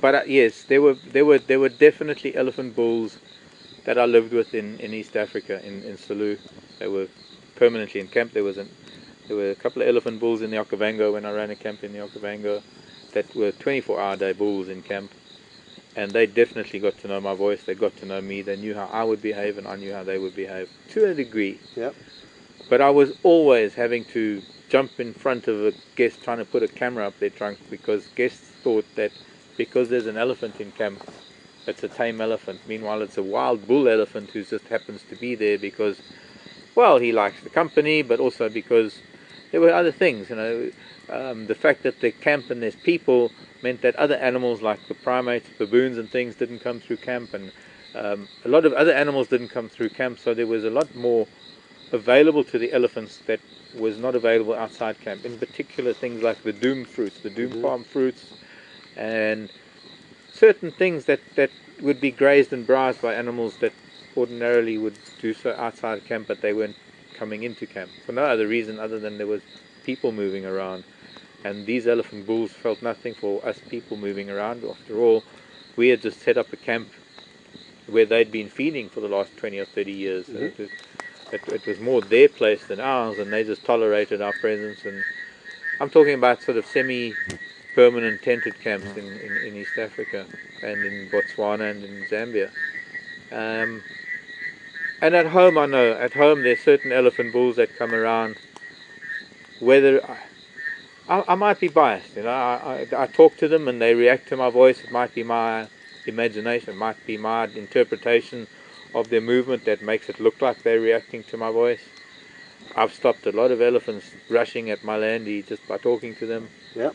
But yes, there were definitely elephant bulls that I lived with in East Africa, in Selous. They were permanently in camp. There were a couple of elephant bulls in the Okavango when I ran a camp in the Okavango that were 24-hour-day bulls in camp. And they definitely got to know my voice. They got to know me. They knew how I would behave, and I knew how they would behave to a degree. Yep. But I was always having to jump in front of a guest trying to put a camera up their trunk, because guests thought that because there's an elephant in camp, it's a tame elephant. Meanwhile, it's a wild bull elephant who just happens to be there because, well, he likes the company, but also because there were other things. You know, the fact that they camp and there's people meant that other animals like the primates, baboons and things didn't come through camp, and a lot of other animals didn't come through camp, so there was a lot more available to the elephants that was not available outside camp. In particular, things like the doom fruits, the doom palm fruits, and certain things that would be grazed and browsed by animals that ordinarily would do so outside camp, but they weren't coming into camp for no other reason other than there was people moving around. And these elephant bulls felt nothing for us people moving around. After all, we had just set up a camp where they'd been feeding for the last 20 or 30 years. So it was more their place than ours, and they just tolerated our presence. And I'm talking about sort of semi-permanent tented camps in East Africa and in Botswana and in Zambia. And at home, I know, at home there's certain elephant bulls that come around, whether I might be biased, you know. I talk to them and they react to my voice. It might be my imagination, it might be my interpretation of their movement that makes it look like they're reacting to my voice. I've stopped a lot of elephants rushing at my landy just by talking to them. Yep.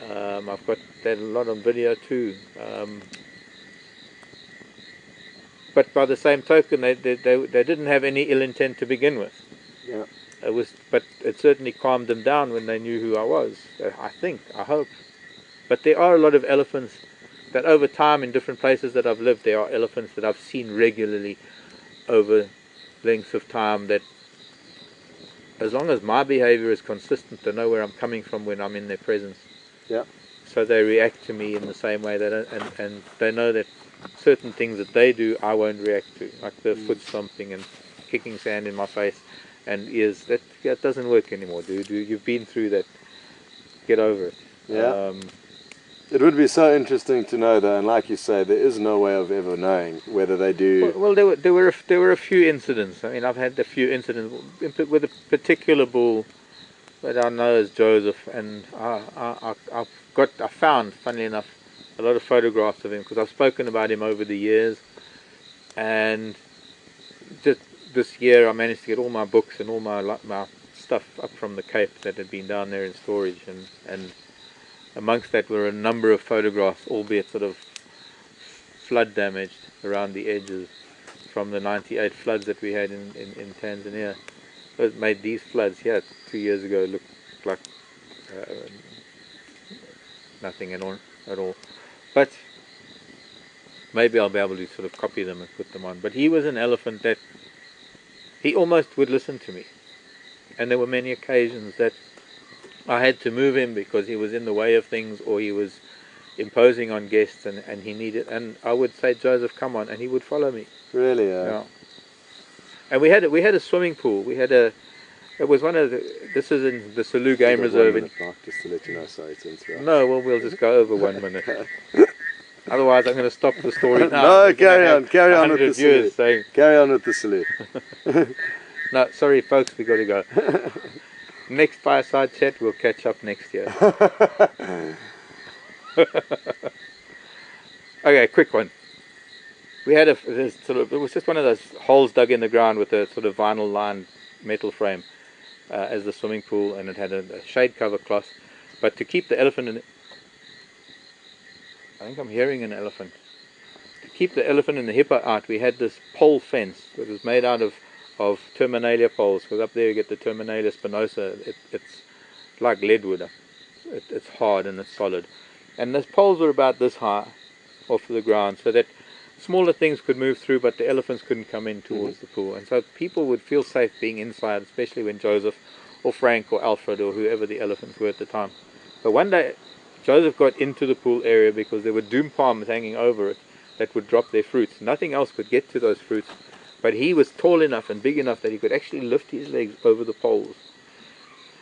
I've got that a lot on video too. But by the same token, they didn't have any ill intent to begin with. Yeah. But it certainly calmed them down when they knew who I was. I hope. But there are a lot of elephants that over time in different places that I've lived, there are elephants that I've seen regularly over lengths of time that, as long as my behavior is consistent, they know where I'm coming from when I'm in their presence. Yeah. So they react to me in the same way and they know that certain things that they do I won't react to, like the foot stomping and kicking sand in my face and ears. That doesn't work anymore, dude. You've been through that. Get over it. Yeah. It would be so interesting to know, though, and like you say, there is no way of ever knowing whether they do. Well, there were a few incidents. I mean, I've had a few incidents with a particular bull that I know is Joseph, and I found, funnily enough, a lot of photographs of him because I've spoken about him over the years, and just this year I managed to get all my books and all my stuff up from the Cape that had been down there in storage, and amongst that were a number of photographs, albeit sort of flood damaged around the edges from the 98 floods that we had in Tanzania. It made these floods here 2 years ago look like nothing at all. But maybe I'll be able to sort of copy them and put them on. But he was an elephant that he almost would listen to me. And there were many occasions that I had to move him because he was in the way of things, or he was imposing on guests, and he needed, and I would say, Joseph, come on, and he would follow me. Really? Yeah. And we had a swimming pool. It was one of the, this is in the Selous Game Reserve. Just to let you know, sorry to interrupt. No, well, we'll just go over 1 minute. Otherwise, I'm going to stop the story now. No, carry on with the viewers saying, carry on with the Selous. No, sorry, folks, we got to go. Next Fireside Chat, we'll catch up next year. Okay, quick one. We had it was just one of those holes dug in the ground with a sort of vinyl lined metal frame as the swimming pool, and it had a shade cover cloth. But to keep the elephant in, I think I'm hearing an elephant. To keep the elephant and the hippo out, we had this pole fence that was made out of Terminalia poles, because up there you get the Terminalia spinosa. It's like leadwood. It's hard and it's solid. And those poles were about this high off the ground, so that smaller things could move through, but the elephants couldn't come in towards the pool. And so people would feel safe being inside, especially when Joseph or Frank or Alfred or whoever the elephants were at the time. But one day Joseph got into the pool area because there were doom palms hanging over it that would drop their fruits. Nothing else could get to those fruits, but he was tall enough and big enough that he could actually lift his legs over the poles.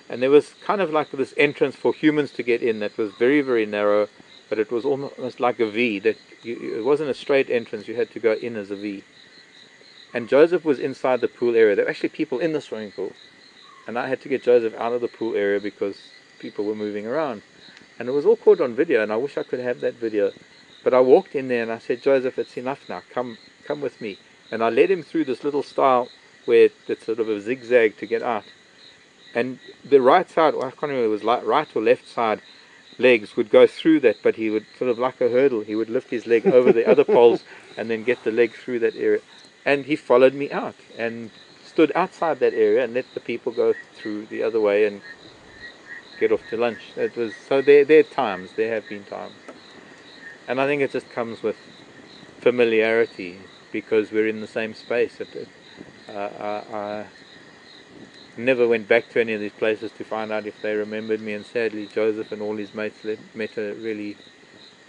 And there was kind of like this entrance for humans to get in that was very, very narrow, but it was almost like a V. That it wasn't a straight entrance, you had to go in as a V. And Joseph was inside the pool area. There were actually people in the swimming pool, and I had to get Joseph out of the pool area because people were moving around. And it was all caught on video, and I wish I could have that video. But I walked in there and I said, Joseph, it's enough now, come with me. And I led him through this little stile where it's sort of a zigzag to get out. And the right side, I can't remember, it was like right or left side legs would go through that, but he would sort of like a hurdle, he would lift his leg over the other poles and then get the leg through that area. And he followed me out and stood outside that area and let the people go through the other way and get off to lunch. It was, so there have been times. And I think it just comes with familiarity because we're in the same space. I never went back to any of these places to find out if they remembered me, and sadly Joseph and all his mates met a really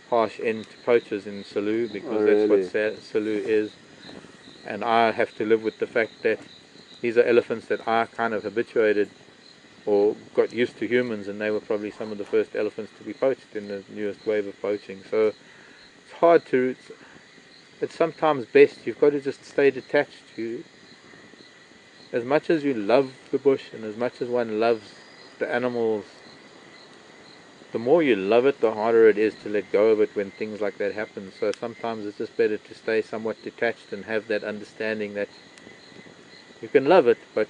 harsh end to poachers in Selous, because that's what Selous is. And I have to live with the fact that these are elephants that I kind of habituated or got used to humans, and they were probably some of the first elephants to be poached in the newest wave of poaching. So it's hard to, it's sometimes best, you've got to just stay detached. As much as you love the bush and as much as one loves the animals, the more you love it, the harder it is to let go of it when things like that happen. So sometimes it's just better to stay somewhat detached and have that understanding that you can love it, but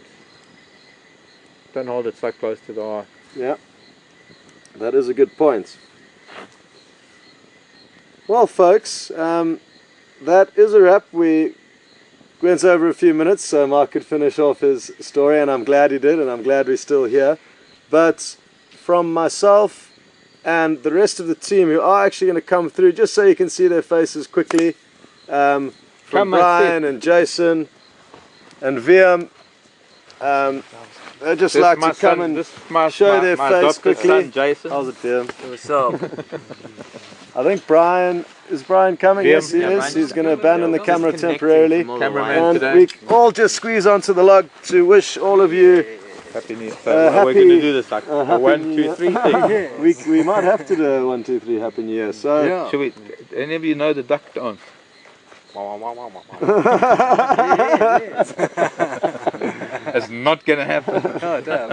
don't hold it so close to the heart. Yeah, that is a good point. Well, folks, that is a wrap. We went over a few minutes so Marc could finish off his story, and I'm glad he did, and I'm glad we're still here. But from myself and the rest of the team who are actually going to come through, just so you can see their faces quickly, from Brian and Jason and Viam, they'd just like to come and show their face quickly. Son, Jason. How's it, Viam? What's up? I think Brian, is Brian coming? Viam. Yes, he is. He's going to abandon the camera temporarily. Cameraman And today. we all just squeeze onto the log to wish all of you Happy New Year. So we're going to do this like a 1, 2, 3 thing. we might have to do a 1, 2, 3 Happy New Year. So Yeah. Should we, any of you know the duck dance? It's not going to happen. Oh, damn.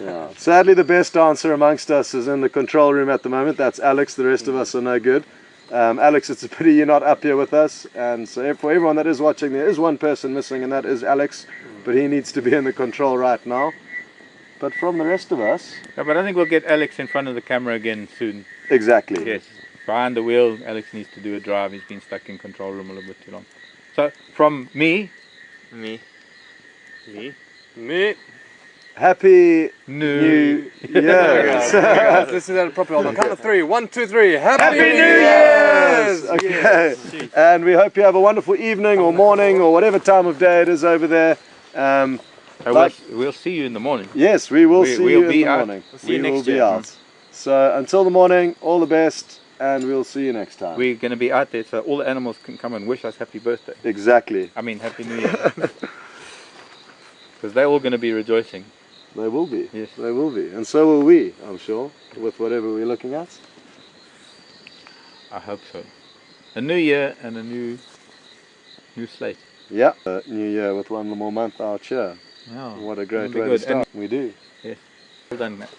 yeah. Sadly, the best dancer amongst us is in the control room at the moment. That's Alex. The rest of us are no good. Alex, it's a pity you're not up here with us. And so for everyone that is watching, there is one person missing, and that is Alex. But he needs to be in the control right now. But from the rest of us... Yeah, but I think we'll get Alex in front of the camera again soon. Exactly. Yes. Behind the wheel, Alex needs to do a drive. He's been stuck in control room a little bit too long. So, from me, Me. Happy New Year. Guys, listen to that properly on the count of 3. 1, 2, 3. Happy New Years! Year's! Okay. And we hope you have a wonderful evening or morning or whatever time of day it is over there. We'll see you in the morning. Yes, we will see you in the out. morning. see you We will next be year. out. So until the morning, all the best, and we'll see you next time. We're going to be out there so all the animals can come and wish us happy birthday. Exactly. I mean, happy New Year. Because they're all going to be rejoicing. They will be. Yes. They will be. And so will we, I'm sure, with whatever we're looking at. I hope so. A new year and a new slate. Yeah. New Year with one more month out here. Yeah. What a great It'll be way to good. start. We do. Yes. Well done, Matt.